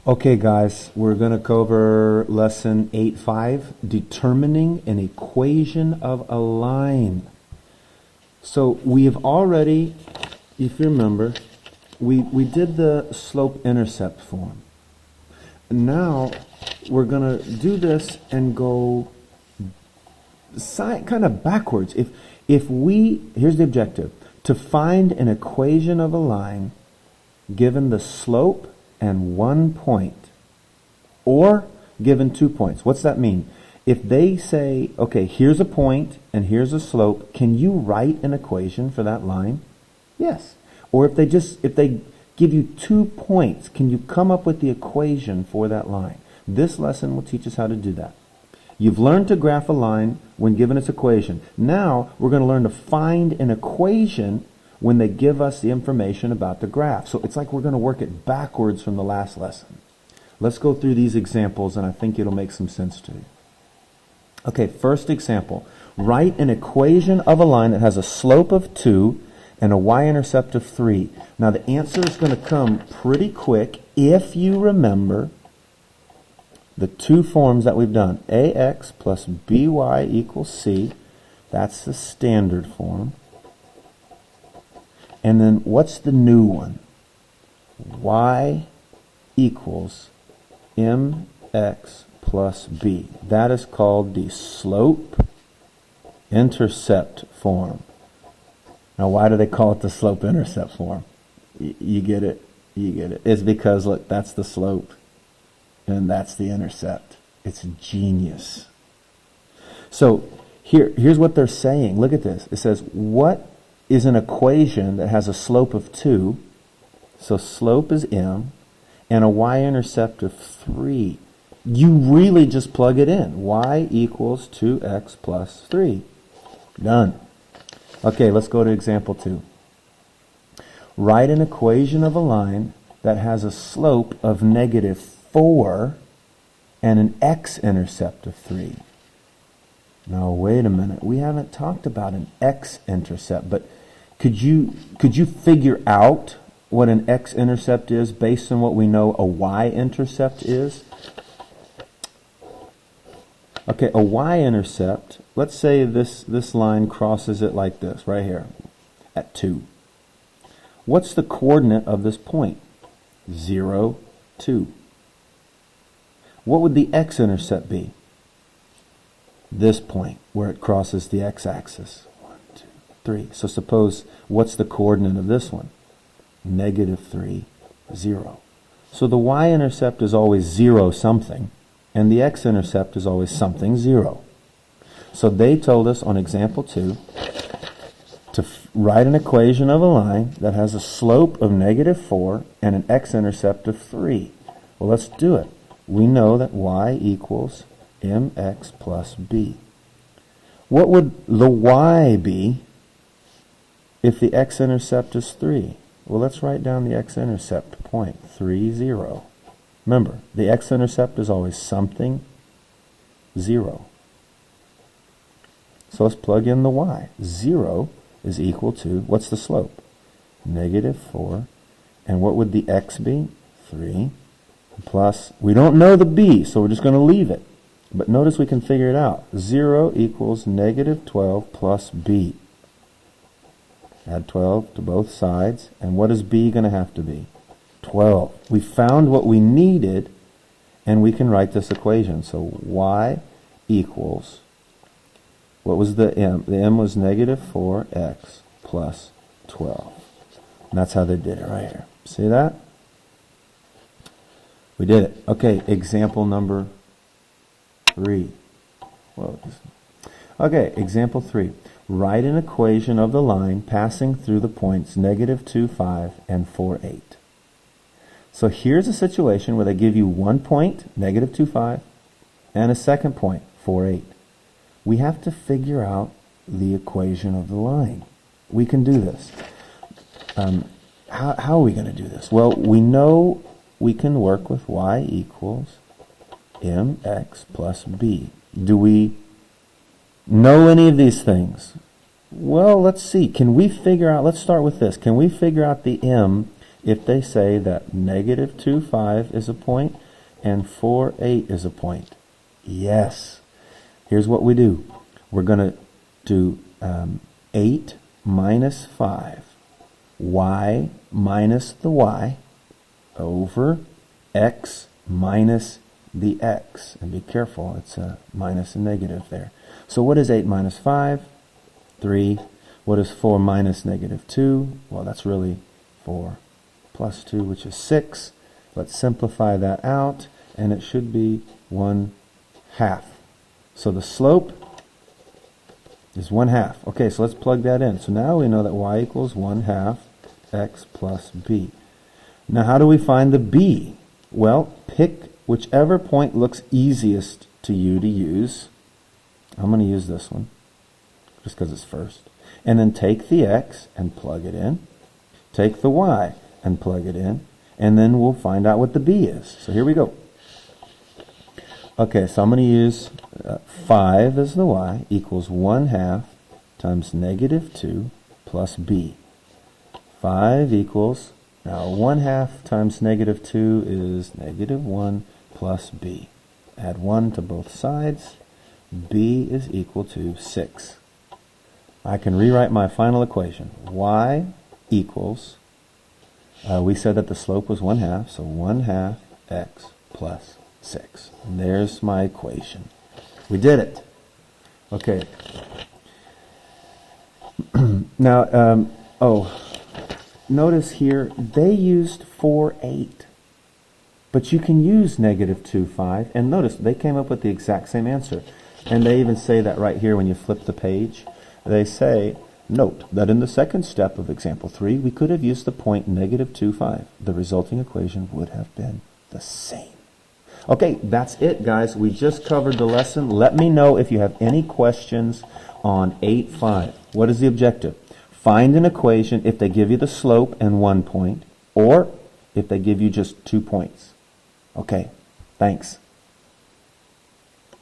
Okay, guys, we're going to cover lesson 8.5, determining an equation of a line. So we have already, if you remember, we did the slope-intercept form. Now we're going to do this and go kind of backwards. Here's the objective, to find an equation of a line given the slope and 1 point, or given 2 points. What's that mean? If they say, okay, here's a point and here's a slope, can you write an equation for that line? Yes. Or if they give you 2 points, can you come up with the equation for that line? This lesson will teach us how to do that. You've learned to graph a line when given its equation. Now we're going to learn to find an equation when they give us the information about the graph. So it's like we're going to work it backwards from the last lesson. Let's go through these examples, and I think it'll make some sense to you. Okay, first example. Write an equation of a line that has a slope of 2 and a y-intercept of 3. Now the answer is going to come pretty quick if you remember the two forms that we've done. ax plus by equals c. That's the standard form. And then what's the new one? Y equals mx plus b. That is called the slope-intercept form. Now why do they call it the slope-intercept form? You get it? You get it. It's because, look, that's the slope and that's the intercept. It's genius. So here's what they're saying. Look at this. It says, what is an equation that has a slope of 2, so slope is m, and a y-intercept of 3. You really just plug it in. Y equals 2x plus 3. Done. Okay, let's go to example 2. Write an equation of a line that has a slope of negative 4 and an x-intercept of 3. Now wait a minute. We haven't talked about an x-intercept, but could you figure out what an x-intercept is based on what we know a y-intercept is? Okay, a y-intercept, let's say this line crosses it like this, right here, at 2. What's the coordinate of this point? 0, 2. What would the x-intercept be? This point, where it crosses the x-axis. 1, 2, 3. So suppose, what's the coordinate of this one? Negative 3, 0. So the y-intercept is always 0 something, and the x-intercept is always something 0. So they told us on example 2 to write an equation of a line that has a slope of negative 4 and an x-intercept of 3. Well, let's do it. We know that y equals mx plus b. What would the y be if the x-intercept is 3? Well, let's write down the x-intercept point, 3, 0. Remember, the x-intercept is always something 0. So let's plug in the y. 0 is equal to, what's the slope? Negative 4. And what would the x be? 3. Plus, we don't know the b, so we're just going to leave it. But notice we can figure it out. 0 equals negative 12 plus b. Add 12 to both sides. And what is b going to have to be? 12. We found what we needed, and we can write this equation. So y equals, what was the m? The m was negative 4x plus 12. And that's how they did it right here. See that? We did it. Okay, example number 3. Whoa. Okay, example 3. Write an equation of the line passing through the points negative 2, 5 and 4, 8. So here's a situation where they give you 1 point, negative 2, 5, and a second point, 4, 8. We have to figure out the equation of the line. We can do this. How are we going to do this? Well, we know we can work with y equals mx plus b. Do we know any of these things? Well, let's see. Can we figure out, let's start with this. Can we figure out the m if they say that negative 2, 5 is a point and 4, 8 is a point? Yes. Here's what we do. We're going to do 8 minus 5, y minus the y, over x minus the x. And be careful, it's a minus and negative there. So what is 8 minus 5? 3. What is 4 minus negative 2? Well, that's really 4 plus 2, which is 6. Let's simplify that out, and it should be 1/2. So the slope is 1/2. Okay, so let's plug that in. So now we know that y equals 1/2 x plus b. Now how do we find the b? Well, pick whichever point looks easiest to you to use. I'm going to use this one, just because it's first. And then take the x and plug it in. Take the y and plug it in. And then we'll find out what the b is. So here we go. Okay, so I'm going to use 5 as the y equals 1/2 times negative 2 plus b. 5 equals, now 1/2 times negative 2 is negative 1 plus b. Add 1 to both sides. B is equal to 6. I can rewrite my final equation. Y equals, we said that the slope was 1/2, so 1/2 x plus 6. And there's my equation. We did it. Okay. Now, notice here, they used 4, 8. But you can use negative 2, 5. And notice, they came up with the exact same answer. And they even say that right here when you flip the page. They say, note that in the second step of example 3, we could have used the point negative 2, 5. The resulting equation would have been the same. Okay, that's it, guys. We just covered the lesson. Let me know if you have any questions on 8.5. What is the objective? Find an equation if they give you the slope and 1 point, or if they give you just 2 points. Okay, thanks.